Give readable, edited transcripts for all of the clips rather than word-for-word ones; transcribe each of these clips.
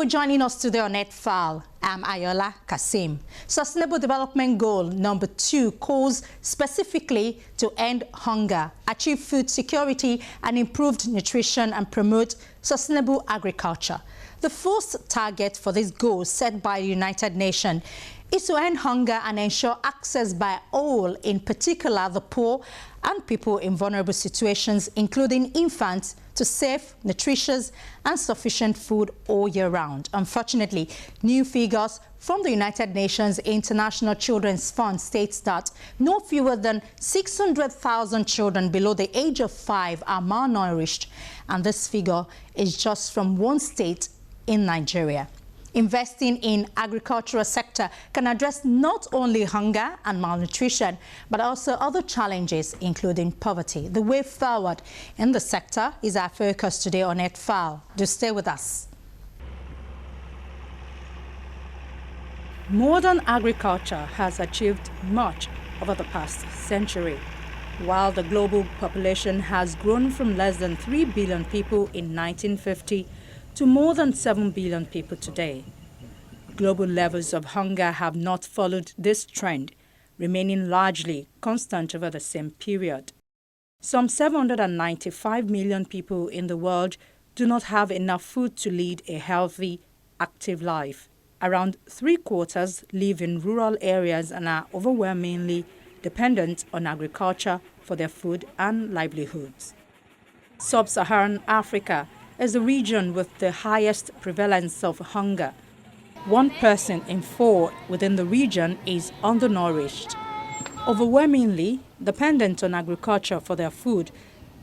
for joining us today on EdFile. I'm Ayola Kasim. Sustainable Development Goal number 2 calls specifically to end hunger, achieve food security and improved nutrition and promote sustainable agriculture. The first target for this goal set by the United Nations is to end hunger and ensure access by all, in particular the poor and people in vulnerable situations, including infants, to safe, nutritious and sufficient food all year round. Unfortunately, new figures from the United Nations International Children's Fund states that no fewer than 600,000 children below the age of 5 are malnourished, and this figure is just from one state in Nigeria. Investing in agricultural sector can address not only hunger and malnutrition, but also other challenges, including poverty. The way forward in the sector is our focus today on EdFile. Do stay with us. Modern agriculture has achieved much over the past century. While the global population has grown from less than 3 billion people in 1950 to more than 7 billion people today. Global levels of hunger have not followed this trend, remaining largely constant over the same period. Some 795 million people in the world do not have enough food to lead a healthy, active life. Around 3/4 live in rural areas and are overwhelmingly dependent on agriculture for their food and livelihoods. Sub-Saharan Africa is the region with the highest prevalence of hunger. 1 person in 4 within the region is undernourished. Overwhelmingly dependent on agriculture for their food,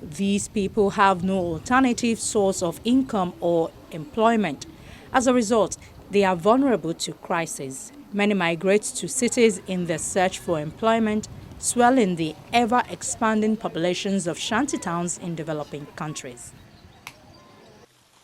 these people have no alternative source of income or employment. As a result, they are vulnerable to crisis. Many migrate to cities in their search for employment, swelling the ever-expanding populations of shantytowns in developing countries.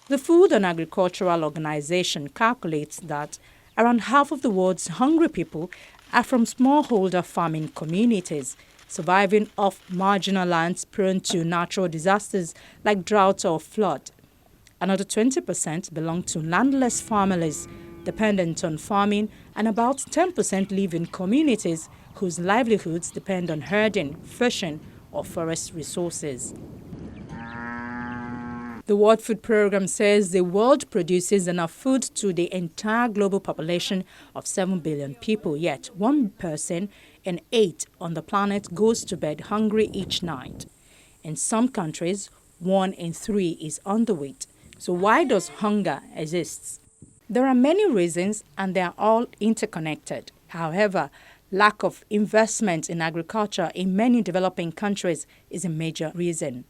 The Food and Agricultural Organization calculates that around half of the world's hungry people are from smallholder farming communities, surviving off marginal lands prone to natural disasters like drought or flood. Another 20% belong to landless families dependent on farming, and about 10% live in communities whose livelihoods depend on herding, fishing, or forest resources. The World Food Programme says the world produces enough food to the entire global population of 7 billion people, yet 1 person in 8 on the planet goes to bed hungry each night. In some countries, 1 in 3 is underweight. So why does hunger exist? There are many reasons, and they are all interconnected. However, lack of investment in agriculture in many developing countries is a major reason.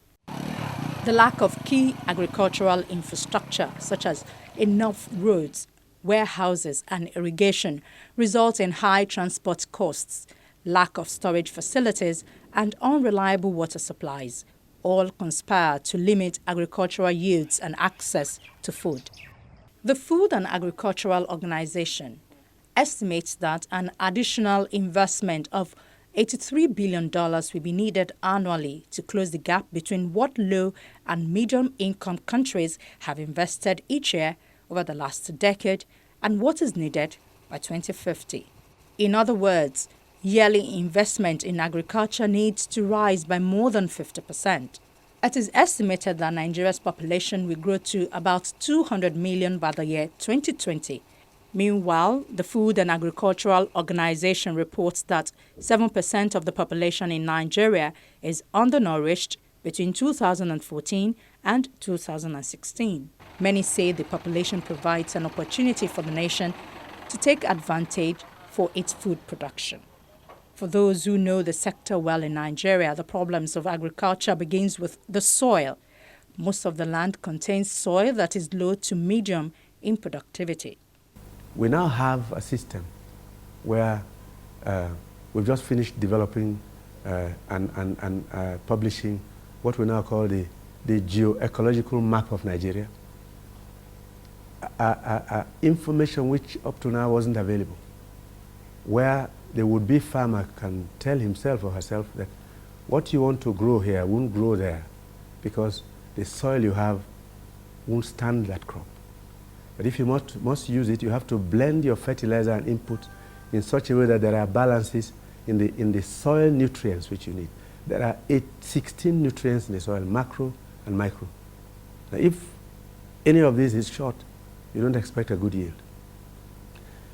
The lack of key agricultural infrastructure, such as enough roads, warehouses, and irrigation, results in high transport costs, lack of storage facilities, and unreliable water supplies. All conspire to limit agricultural yields and access to food. The Food and Agricultural Organization estimates that an additional investment of $83 billion will be needed annually to close the gap between what low and medium-income countries have invested each year over the last decade and what is needed by 2050. In other words, yearly investment in agriculture needs to rise by more than 50%. It is estimated that Nigeria's population will grow to about 200 million by the year 2020. Meanwhile, the Food and Agricultural Organization reports that 7% of the population in Nigeria is undernourished between 2014 and 2016. Many say the population provides an opportunity for the nation to take advantage for its food production. For those who know the sector well in Nigeria, the problems of agriculture begins with the soil. Most of the land contains soil that is low to medium in productivity. We now have a system where we've just finished developing and publishing what we now call the geoecological map of Nigeria. Information which up to now wasn't available, where the would-be farmer can tell himself or herself that what you want to grow here won't grow there because the soil you have won't stand that crop. But if you must use it, you have to blend your fertilizer and input in such a way that there are balances in the soil nutrients which you need. There are 16 nutrients in the soil, macro and micro. Now, if any of these is short, you don't expect a good yield.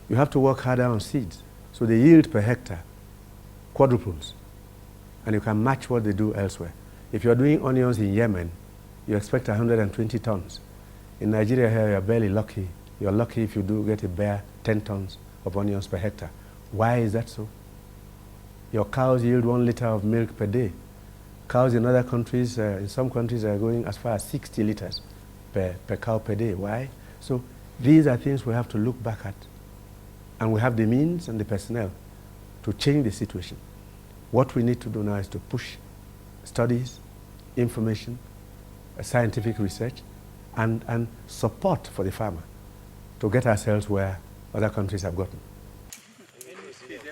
You have to work harder on seeds. So the yield per hectare quadruples, and you can match what they do elsewhere. If you're doing onions in Yemen, you expect 120 tons. In Nigeria here, you're barely lucky. You're lucky if you do get a bare 10 tons of onions per hectare. Why is that so? Your cows yield 1 liter of milk per day. Cows in other countries, in some countries, are going as far as 60 liters per cow per day. Why? So these are things we have to look back at. And we have the means and the personnel to change the situation. What we need to do now is to push studies, information, scientific research, and support for the farmer to get ourselves where other countries have gotten.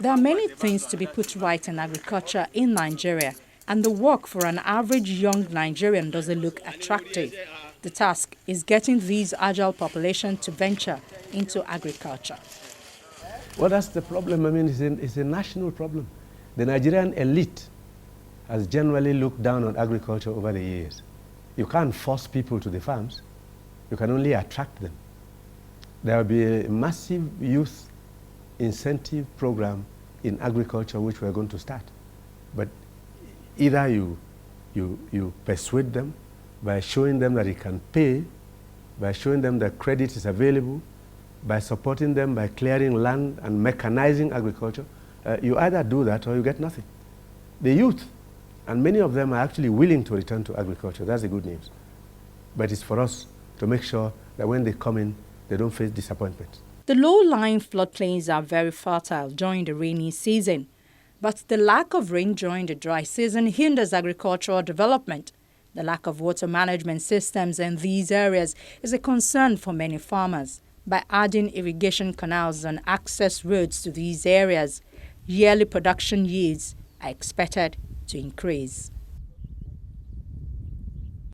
There are many things to be put right in agriculture in Nigeria, and the work for an average young Nigerian doesn't look attractive. The task is getting these agile population to venture into agriculture. Well, that's the problem. I mean, it's a national problem. The Nigerian elite has generally looked down on agriculture over the years. You can't force people to the farms. You can only attract them. There will be a massive youth incentive program in agriculture which we're going to start. But either you persuade them by showing them that it can pay, by showing them that credit is available, by supporting them by clearing land and mechanizing agriculture. You either do that or you get nothing. The youth, and many of them are actually willing to return to agriculture. That's the good news. But it's for us to make sure that when they come in, they don't face disappointment. The low-lying floodplains are very fertile during the rainy season, but the lack of rain during the dry season hinders agricultural development. The lack of water management systems in these areas is a concern for many farmers. By adding irrigation canals and access roads to these areas, yearly production yields are expected to increase.